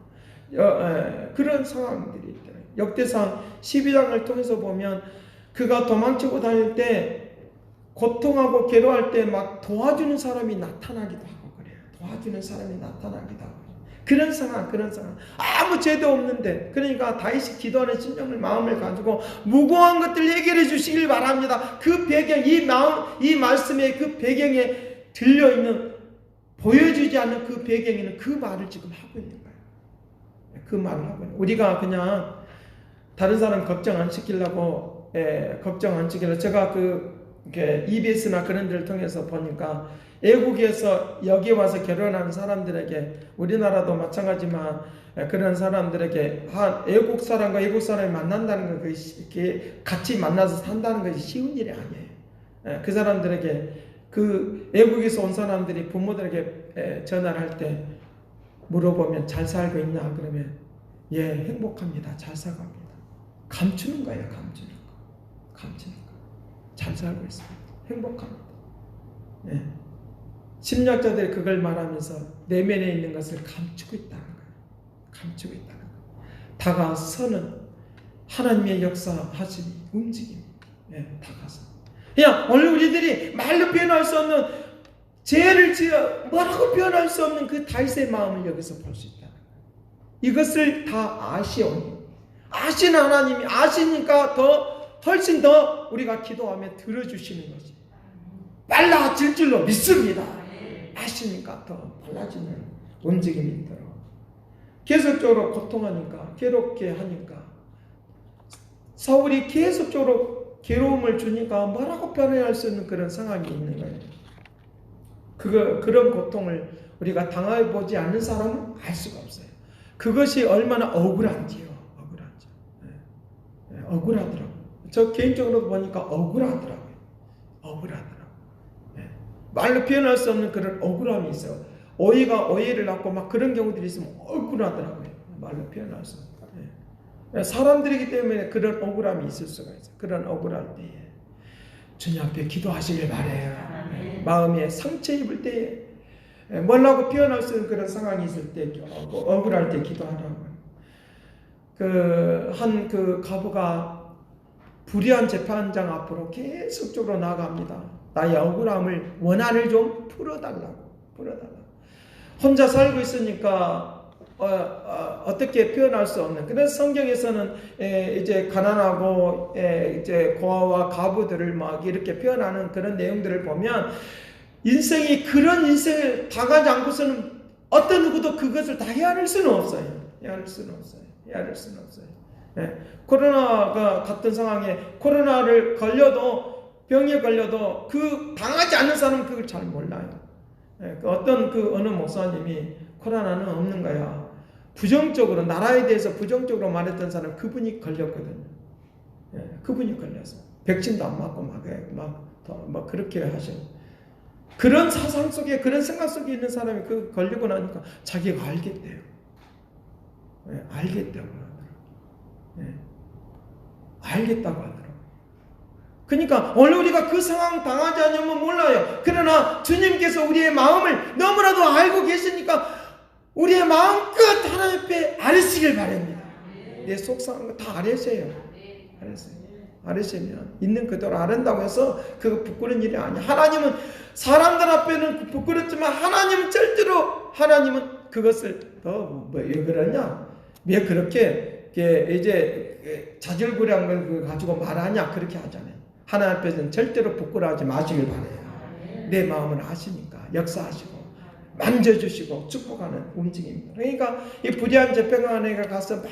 그런 상황들이 있다. 역대상 12장을 통해서 보면 그가 도망치고 다닐 때 고통하고 괴로워할 때 막 도와주는 사람이 나타나기도 하고 그래요. 도와주는 사람이 나타나기도 하고 그런 상황. 아무 죄도 없는데, 그러니까 다윗이 기도하는 심령을, 마음을 가지고 무고한 것들 해결해 주시길 바랍니다. 그 배경, 이 말씀의 그 배경에 들려있는 보여주지 않는 그 배경에는 그 말을 지금 하고 있는 거예요. 그 말을 하고 있는 거예요. 우리가 그냥 다른 사람 걱정 안 시키려고 제가 이렇게 EBS나 그런 데를 통해서 보니까 외국에서 여기 와서 결혼하는 사람들에게, 우리나라도 마찬가지지만 그런 사람들에게 외국 사람과 외국 사람이 만난다는 거, 같이 만나서 산다는 것이 쉬운 일이 아니에요. 그 사람들에게, 그 외국에서 온 사람들이 부모들에게 전화를 할 때 물어보면 잘 살고 있냐 그러면 예 행복합니다, 잘 살고 합니다. 감추는 거예요. 감추는 거. 잘 살고 있습니다, 행복합니다. 예. 심리학자들이 그걸 말하면서 내면에 있는 것을 감추고 있다는 거예요. 다가서는 하나님의 역사하심이 움직임이 다가서. 그냥 오늘 우리들이 말로 표현할 수 없는 죄를 지어 뭐라고 표현할 수 없는 그 다윗의 마음을 여기서 볼 수 있다는 거예요. 이것을 다 아시는 하나님이 아시니까 훨씬 더 우리가 기도하며 들어주시는 것이 빨라질 줄로 믿습니다. 아시니까 더 빨라지는 움직임이 있도록 계속적으로 고통하니까 괴롭게 하니까 사울이 계속적으로 괴로움을 주니까 뭐라고 표현할 수 없는 그런 상황이 있는 거예요. 그런 고통을 우리가 당해보지 않는 사람은 알 수가 없어요. 그것이 얼마나 억울한지요. 억울하더라고요. 저 개인적으로 보니까 억울하더라고요. 말로 표현할 수 없는 그런 억울함이 있어요. 오해를 낳고 막 그런 경우들이 있으면 억울하더라고요. 말로 표현할 수 없어요. 사람들이기 때문에 그런 억울함이 있을 수가 있어요. 그런 억울할 때에 주님 앞에 기도하시길 바래요. 마음에 상처 입을 때에 뭐라고 표현할 수 없는 그런 상황이 있을 때 억울할 때 기도하라고요. 그 가부가 불의한 재판장 앞으로 계속적으로 나아갑니다. 나의 억울함을, 원한을 좀 풀어달라고. 혼자 살고 있으니까 어떻게 표현할 수 없는. 그래서 성경에서는 이제 가난하고 이제 고아와 가부들을 막 이렇게 표현하는 그런 내용들을 보면 그런 인생을 당하지 않고서는 어떤 누구도 그것을 다 헤아릴 수는 없어요. 코로나가 같은 상황에 코로나를 병에 걸려도 그 당하지 않는 사람은 그걸 잘 몰라요. 어떤 어느 목사님이 코로나는 없는 거야. 부정적으로, 나라에 대해서 부정적으로 말했던 사람, 그분이 걸렸거든요. 그분이 걸려서 백신도 안 맞고 막 그렇게 하셔. 그런 사상 속에, 그런 생각 속에 있는 사람이 걸리고 나니까 자기가 알겠대요. 알겠다고 하더라고요. 그러니까 오늘 우리가 그 상황 당하지 않으면 몰라요. 그러나 주님께서 우리의 마음을 너무나도 알고 계시니까 우리의 마음껏 하나님 앞에 아뢰시길 바랍니다. 내 속상한 거 다 아뢰세요. 아뢰시면 있는 그대로 아른다고 해서 그거 부끄러운 일이 아니야. 하나님은 사람들 앞에는 부끄럽지만 하나님은 그것을 왜 그러냐? 왜 그렇게 이제 자질구레한 걸 가지고 말하냐? 그렇게 하잖아요. 하나님 앞에서는 절대로 부끄러워하지 마시길 바래요. 내 마음을 아시니까 역사하시고 만져주시고 축복하는 움직임입니다. 그러니까 이 불의한 재판관에게 가서 막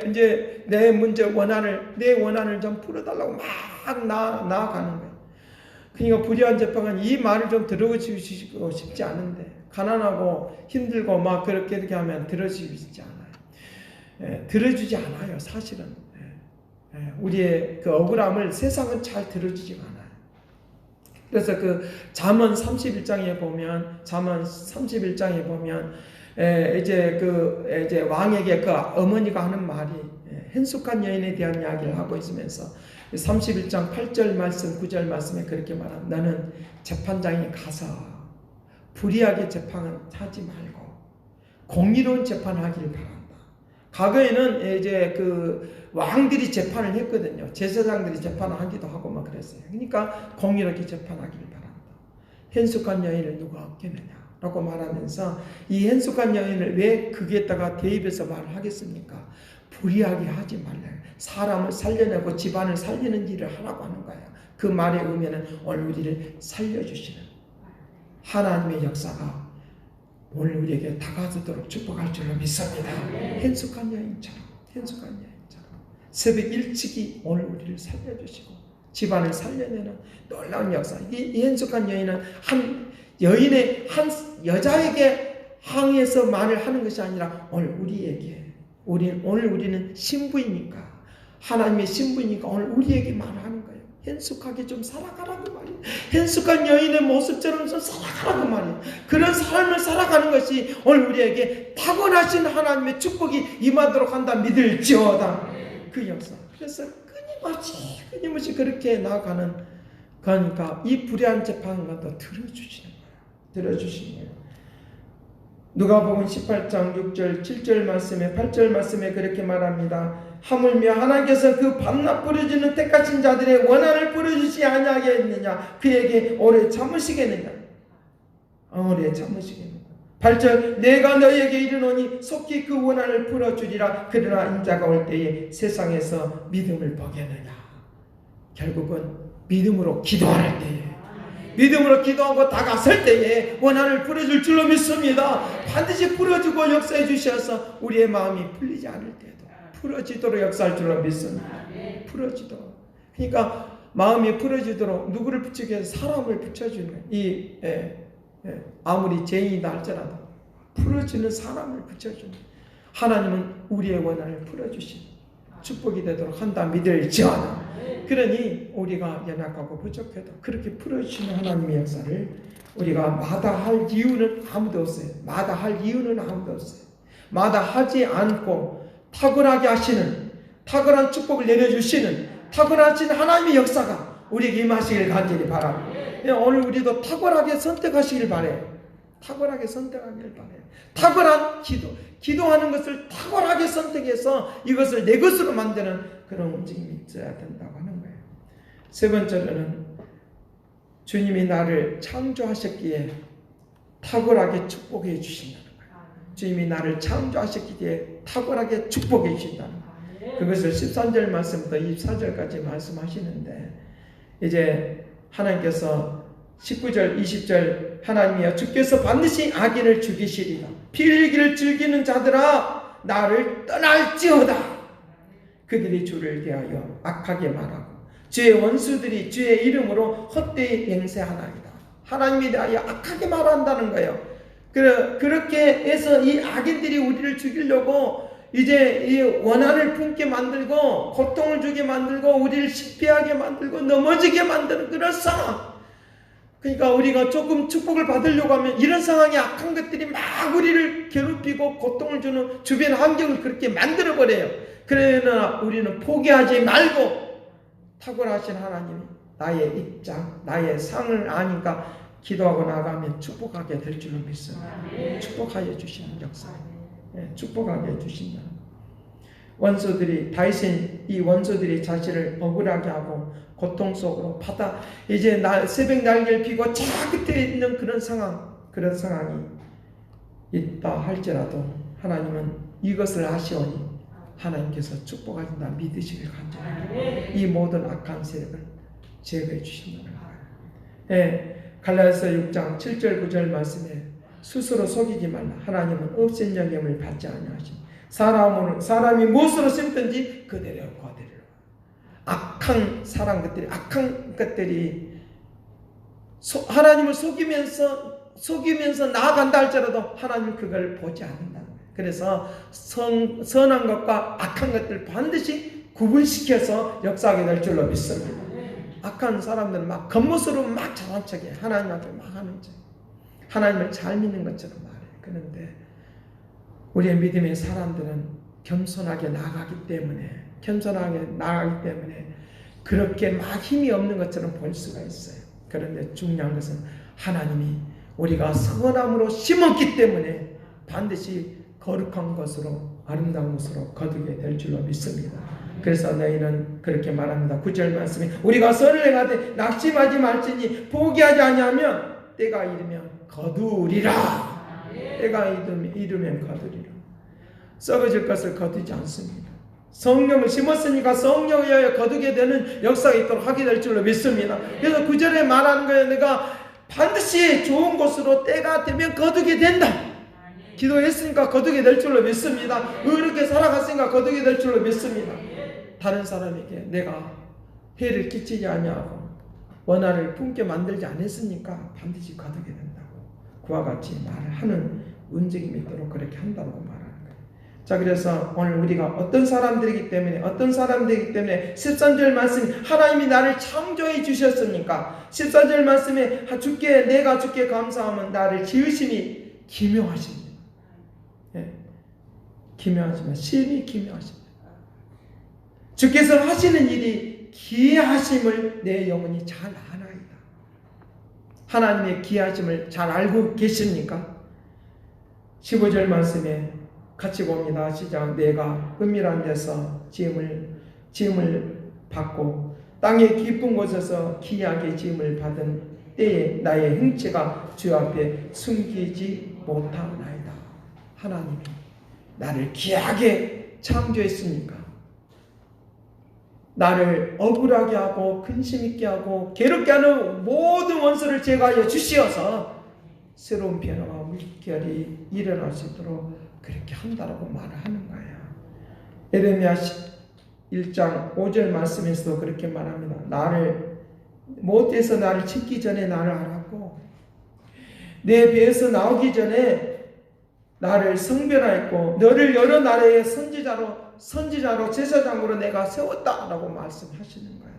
이제 내 원한을 좀 풀어달라고 막 나아가는 거예요. 그러니까 불의한 재판관이 이 말을 좀 들어주시고 싶지 않은데, 가난하고 힘들고 막 그렇게 하면 들어주기 쉽지 않아요. 들어주지 않아요, 사실은. 우리의 그 억울함을 세상은 잘 들어주지가 않아요. 그래서 잠언 31장에 보면 이제 왕에게 그 어머니가 하는 말이 hen숙한 여인에 대한 이야기를 하고 있으면서 31장 8절 말씀 9절 말씀에 그렇게 말합니다. 너는 재판장에 가서 불의하게 재판하지 말고 공의로운 재판하기를 바란다. 과거에는 이제 왕들이 재판을 했거든요. 제사장들이 재판을 하기도 하고 막 그랬어요. 그러니까 공의롭게 재판하기를 바란다. hen숙한 여인을 누가 얻겠느냐 라고 말하면서 이 hen숙한 여인을 왜 거기에다가 대입해서 말을 하겠습니까? 불의하게 하지 말라. 사람을 살려내고 집안을 살리는 일을 하라고 하는 거예요. 그 말의 의미는 오늘 우리를 살려주시는, 하나님의 역사가 오늘 우리에게 다가서도록 축복할 줄로 믿습니다. 현숙한 여인처럼 새벽 일찍이 오늘 우리를 살려주시고 집안을 살려내는 놀라운 역사. 이 현숙한 여인은 한 여자에게 항해서 말을 하는 것이 아니라 오늘 우리는 신부이니까, 하나님의 신부이니까 오늘 우리에게 말을 하는 거예요. 현숙하게 좀 살아가라고 말이에요. 현숙한 여인의 모습처럼 좀 살아가라고 말이에요. 그런 삶을 살아가는 것이 오늘 우리에게 타고나신 하나님의 축복이 임하도록 한다 믿을지어다. 그 역사. 그래서 끊임없이 그렇게 나아가는, 그러니까 이 불의한 재판관도 들어주시는 거예요. 누가복음 18장 6절 7절 말씀에 8절 말씀에 그렇게 말합니다. 하물며 하나님께서 그 밤낮 부르짖는 택하신 자들의 원한을 부르짖지 아니하겠느냐, 그에게 오래 참으시겠느냐. 8절 내가 너희에게 이르노니 속히 그 원한을 풀어주리라. 그러나 인자가 올 때에 세상에서 믿음을 보겠느냐. 결국은 믿음으로 기도할 때에, 믿음으로 기도하고 다가설 때에 원한을 풀어줄 줄로 믿습니다. 반드시 풀어주고 역사해 주셔서 우리의 마음이 풀리지 않을 때도 풀어지도록 역사할 줄로 믿습니다. 풀어지도록. 그러니까 마음이 풀어지도록 누구를 붙이기 위해서 사람을 붙여주는, 아무리 죄인이다 할지라도 풀어주는 사람을 붙여주는 하나님은 우리의 원한을 풀어주신 축복이 되도록 한다 믿을지어다. 그러니 우리가 연약하고 부족해도 그렇게 풀어주시는 하나님의 역사를 우리가 마다할 이유는 아무도 없어요. 마다하지 않고 탁월하게 하시는, 탁월한 축복을 내려주시는 탁월하신 하나님의 역사가 우리에게 임하시길 간절히 바랍니다. 오늘 우리도 탁월하게 선택하시길 바래요. 탁월한 기도하는 것을 탁월하게 선택해서 이것을 내 것으로 만드는 그런 움직임이 있어야 된다고 하는 거예요. 세 번째로는 주님이 나를 창조하셨기에 탁월하게 축복해 주신다는 거예요. 주님이 나를 창조하셨기에 탁월하게 축복해 주신다는 거예요. 그것을 13절 말씀부터 24절까지 말씀하시는데, 이제 하나님께서 19절 20절 하나님이여 주께서 반드시 악인을 죽이시리라. 피 흘리기를 즐기는 자들아 나를 떠날지어다. 그들이 주를 대하여 악하게 말하고 주의 원수들이 주의 이름으로 헛되이 맹세하나이다. 하나님에 대하여 악하게 말한다는 거예요. 그렇게 해서 이 악인들이 우리를 죽이려고 이제 이 원한을 품게 만들고 고통을 주게 만들고 우리를 실패하게 만들고 넘어지게 만드는 그런 상황. 그러니까 우리가 조금 축복을 받으려고 하면 이런 상황에 악한 것들이 막 우리를 괴롭히고 고통을 주는 주변 환경을 그렇게 만들어버려요. 그러나 우리는 포기하지 말고 탁월하신 하나님이 나의 입장, 나의 상을 아니까 기도하고 나가면 축복하게 될 줄로 믿습니다. 축복하여 주시는 역사입니다. 축복하게 해주신다. 이 원수들이 자신을 억울하게 하고 고통 속으로 이제 새벽 날개를 피고 저 끝에 있는 그런 상황이 있다 할지라도 하나님은 이것을 아시오니 하나님께서 축복하신다 믿으시길 간절합니다. 이 모든 악한 세력을 제거해 주신다는 거예요. 갈라디아서 6장 7절 9절 말씀에 스스로 속이지 말라. 하나님은 없앤 영향을 받지 아니하시니 사람이 무엇으로 심든지 그대로 거두리라. 악한 것들이 하나님을 속이면서 나아간다 할지라도 하나님은 그걸 보지 않는다는 거예요. 그래서 선한 것과 악한 것들 반드시 구분시켜서 역사하게 될 줄로 믿습니다. 악한 사람들은 막 겉모습으로 막 잘난 척해. 하나님 앞에 막 하는 척. 하나님을 잘 믿는 것처럼 말해요. 그런데 우리의 믿음의 사람들은 겸손하게 나아가기 때문에 그렇게 막 힘이 없는 것처럼 볼 수가 있어요. 그런데 중요한 것은 하나님이 우리가 선함으로 심었기 때문에 반드시 거룩한 것으로 아름다운 것으로 거두게 될 줄로 믿습니다. 그래서 너희는 그렇게 말합니다. 9절 말씀에 우리가 선을 행하되 낙심하지 말지니 포기하지 아니하면 때가 이르면 거두리라. 때가 이르면 거두리라. 썩어질 것을 거두지 않습니다. 성령을 심었으니까 성령에 의하여 거두게 되는 역사가 있도록 하게 될 줄로 믿습니다. 그래서 9절에 말하는 거예요. 내가 반드시 좋은 곳으로 때가 되면 거두게 된다. 기도했으니까 거두게 될 줄로 믿습니다. 의롭게 살아갔으니까 거두게 될 줄로 믿습니다. 다른 사람에게 내가 해를 끼치지 아니하고 원한을 품게 만들지 않았으니까 반드시 거두게 된다고 그와 같이 말을 하는 은직이 있도록 그렇게 한다고 말하는 거예요. 자, 그래서 오늘 우리가 어떤 사람들이기 때문에 13절 말씀이 하나님이 나를 창조해 주셨으니까 14절 말씀에 내가 주께 감사하면 나를 지으심이 기묘하십니다. 예. 기묘하지만 심히 기묘하십니다. 주께서 하시는 일이 기이하심을 내 영혼이 잘 아나이다. 하나님의 기이하심을 잘 알고 계십니까? 15절 말씀에 같이 봅니다. 시작. 내가 은밀한 데서 지음을 받고 땅의 깊은 곳에서 기이하게 지음을 받은 때에 나의 행체가 주 앞에 숨기지 못하나이다. 하나님이 나를 기이하게 창조했으니까 나를 억울하게 하고 근심 있게 하고 괴롭게 하는 모든 원수를 제거하여 주시어서 새로운 변화와 물결이 일어날 수 있도록 그렇게 한다라고 말을 하는 거예요. 에레미야 1장 5절 말씀에서도 그렇게 말합니다. 나를 모태에서 나를 짓기 전에 나를 알았고 내 배에서 나오기 전에 나를 성별하였고 너를 여러 나라의 선지자로 제사장으로 내가 세웠다라고 말씀하시는 거예요.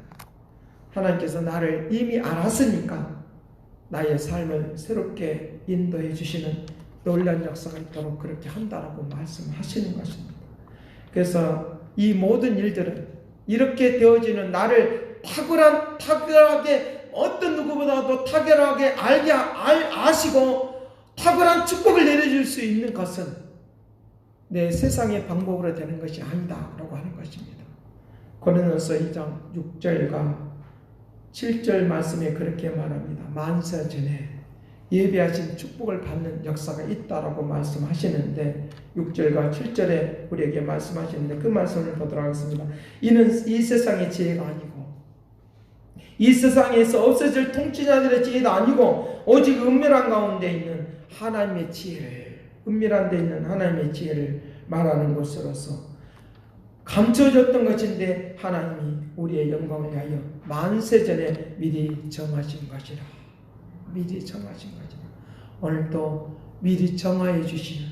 하나님께서 나를 이미 알았으니까 나의 삶을 새롭게 인도해 주시는 놀라운 역사가 있도록 그렇게 한다라고 말씀하시는 것입니다. 그래서 이 모든 일들은 이렇게 되어지는 나를 탁월하게 어떤 누구보다도 탁월하게 아시고 탁월한 축복을 내려줄 수 있는 것은 내 세상의 방법으로 되는 것이 아니다라고 하는 것입니다. 고린도서 2장 6절과 7절 말씀에 그렇게 말합니다. 만세 전에 예비하신 축복을 받는 역사가 있다라고 말씀하시는데 6절과 7절에 우리에게 말씀하시는데 그 말씀을 보도록 하겠습니다. 이는 이 세상의 지혜가 아니고 이 세상에서 없어질 통치자들의 지혜도 아니고 오직 은밀한 가운데 있는 하나님의 지혜를 은밀한 데 있는 하나님의 지혜를 말하는 것으로서 감춰졌던 것인데 하나님이 우리의 영광을 위하여 만세전에 미리 정하신 것이라. 미리 정하신 것이라. 오늘도 미리 정하여 주시는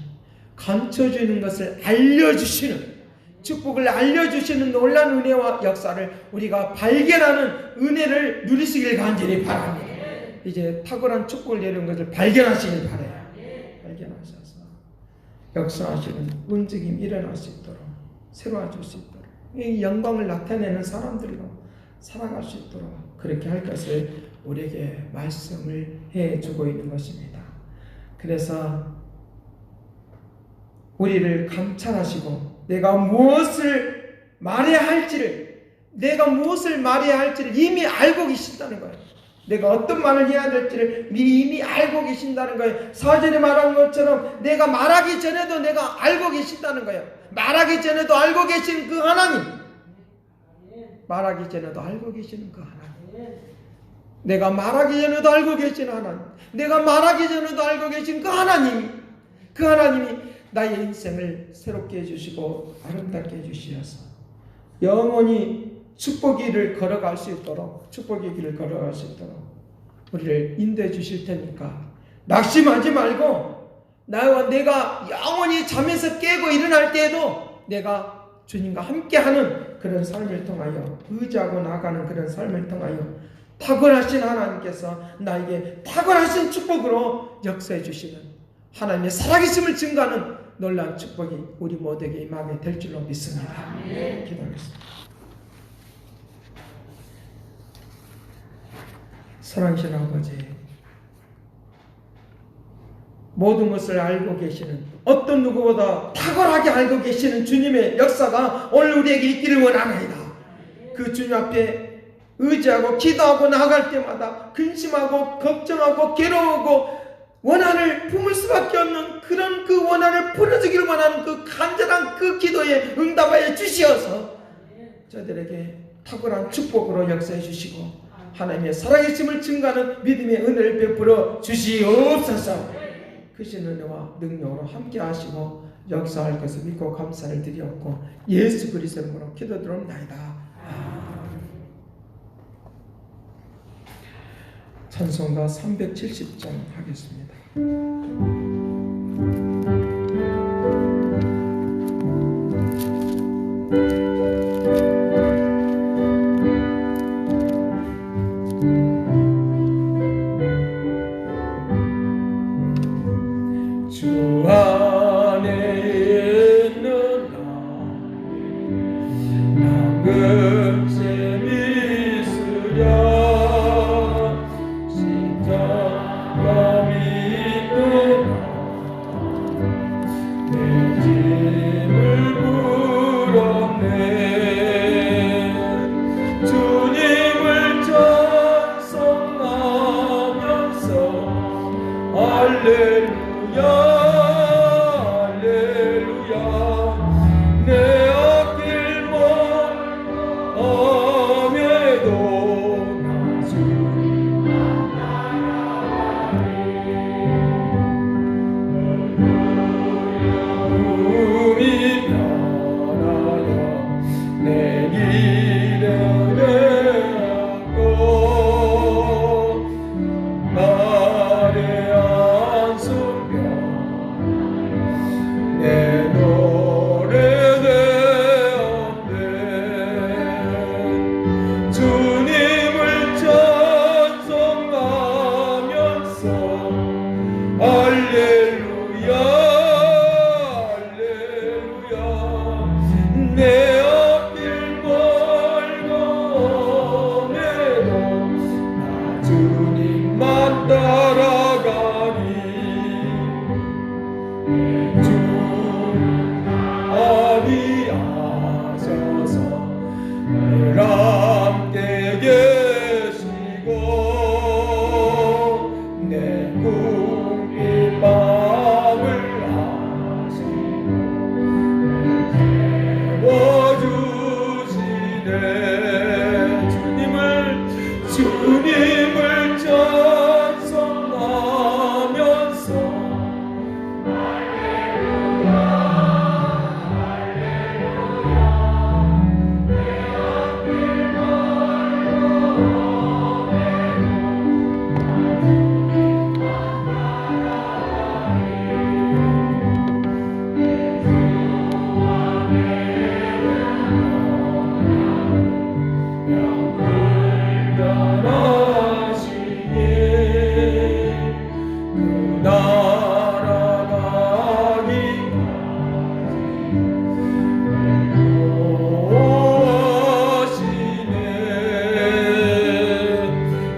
감춰주는 것을 알려주시는 축복을 알려주시는 놀라운 은혜와 역사를 우리가 발견하는 은혜를 누리시길 간절히 바랍니다. 이제 탁월한 축복을 내리는 것을 발견하시길 바라요. 발견하셔서 역사하시는 움직임이 일어날 수 있도록 새로워질 수 있도록 이 영광을 나타내는 사람들로 살아갈 수 있도록 그렇게 할 것을 우리에게 말씀을 해주고 있는 것입니다. 그래서 우리를 감찰하시고 내가 무엇을 말해야 할지를 이미 알고 계신다는 거예요. 내가 어떤 말을 해야 될지를 미리 이미 알고 계신다는 거예요. 4절에 말한 것처럼 내가 말하기 전에도 내가 알고 계신다는 거예요. 말하기 전에도 알고 계신 그 하나님. 말하기 전에도 알고 계시는 그 하나님. 내가 말하기 전에도 알고 계신 하나님. 내가 말하기 전에도 알고 계신 그 하나님. 그 하나님이 나의 인생을 새롭게 해주시고 아름답게 해주시어서 영원히 축복의 길을 걸어갈 수 있도록 우리를 인도해 주실 테니까 낙심하지 말고 내가 영원히 잠에서 깨고 일어날 때에도 내가 주님과 함께하는 그런 삶을 통하여 의지하고 나가는 그런 삶을 통하여 탁월하신 하나님께서 나에게 탁월하신 축복으로 역사해 주시는 하나님의 살아계심을 증거하는 놀라운 축복이 우리 모두에게 임하게 될 줄로 믿습니다. 기도하겠습니다. 사랑하시는 아버지, 모든 것을 알고 계시는 어떤 누구보다 탁월하게 알고 계시는 주님의 역사가 오늘 우리에게 있기를 원하나이다. 그 주님 앞에 의지하고 기도하고 나아갈 때마다 근심하고 걱정하고 괴로워하고 원한을 품을 수밖에 없는 그런 그 원한을 풀어주기를 원하는 그 간절한 그 기도에 응답하여 주시어서 저들에게 탁월한 축복으로 역사해 주시고 하나님의 살아계심을 증거하는 믿음의 은혜를 베풀어 주시옵소서. 크신 은혜와 능력으로 함께 하시고 역사할 것을 믿고 감사를 드리옵고 예수 그리스도의 이름으로 기도드립나이다. 찬송가 370장 하겠습니다. 주 안에 있는 나 금세 미으랴 십자가 믿는 내 짐을 풀었네 주님을 찬송하면서 할렐루야 할렐루야 내 앞길 먼함에도 나 주님만 따라가리 꿈이 변하여 내 길에 내었고 나의 안수병 내 노래 되었네 주님을 찬송하면서 할렐루야 할렐루야 내 앞길 멀고 험해도 나 주님만 따라가리 주 아비하셔서 늘 함께 계시고 내 꿈길 마음을 아시고 채워주시네 주님을 찬송하면서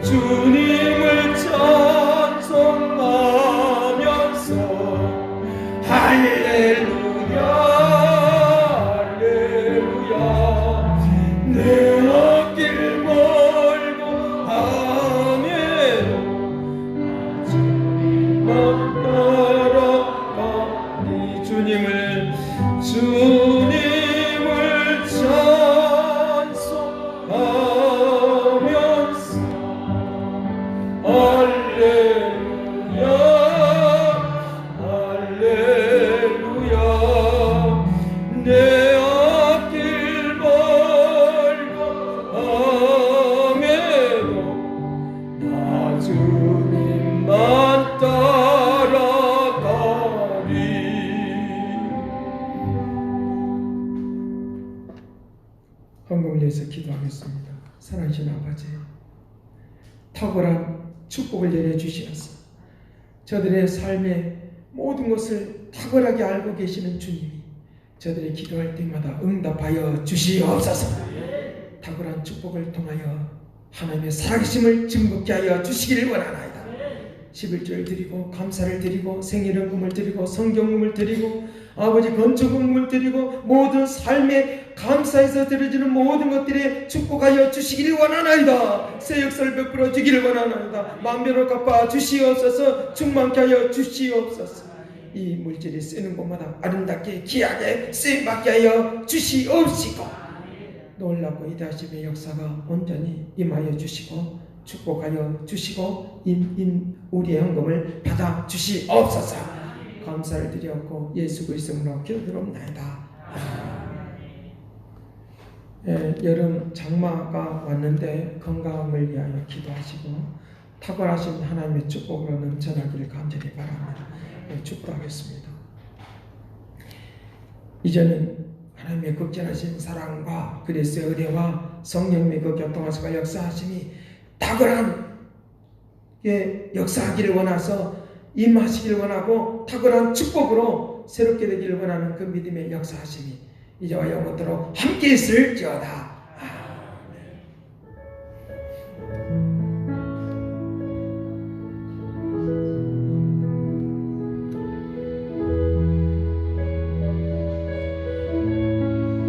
주님을 찬송하면서 할렐루야 할렐루야 내 앞길 멀고 함에도 주님만 따라가니 주님을 찬송하면서 할렐루야 할렐루야 내 앞길 멀고 함에도 나 주님만 따라가리. 헌금을 위해서 기도하겠습니다. 사랑하신 아버지, 탁월한 축복을 내려주시옵소서. 저들의 삶의 모든 것을 탁월하게 알고 계시는 주님이 저들이 기도할 때마다 응답하여 주시옵소서. 탁월한 축복을 통하여 하나님의 살아계심을 증거케 하여 주시기를 원하나이다. 11조를 드리고 감사를 드리고 생일연금을 드리고 성경금을 드리고 아버지 건축금을 드리고 모든 삶에 감사해서 드려지는 모든 것들에 축복하여 주시기를 원하나이다. 새 역사를 베풀어 주기를 원하나이다. 만별을 갚아 주시옵소서. 충만케 하여 주시옵소서. 이 물질이 쓰는 곳마다 아름답게 귀하게 쓰임받게 하여 주시옵시고 놀랍고 위대하심의 역사가 온전히 임하여 주시고 축복하여 주시고 우리의 헌금을 받아 주시옵소서. 감사를 드렸고 예수 그리스도로 기도드립나이다. 여름 장마가 왔는데 건강을 위하여 기도하시고 탁월하신 하나님의 축복으로 넘쳐나기를 간절히 바랍니다. 축복하겠습니다. 이제는 하나님의 극진하신 사랑과 그리스도의 의뢰와 성령님의 그 교통하시고 역사하심이 탁월한 역사하기를 원하서 임하시기를 원하고 탁월한 축복으로 새롭게 되기를 원하는 그 믿음의 역사하심이 이제와 영원토록 함께 있을지어다.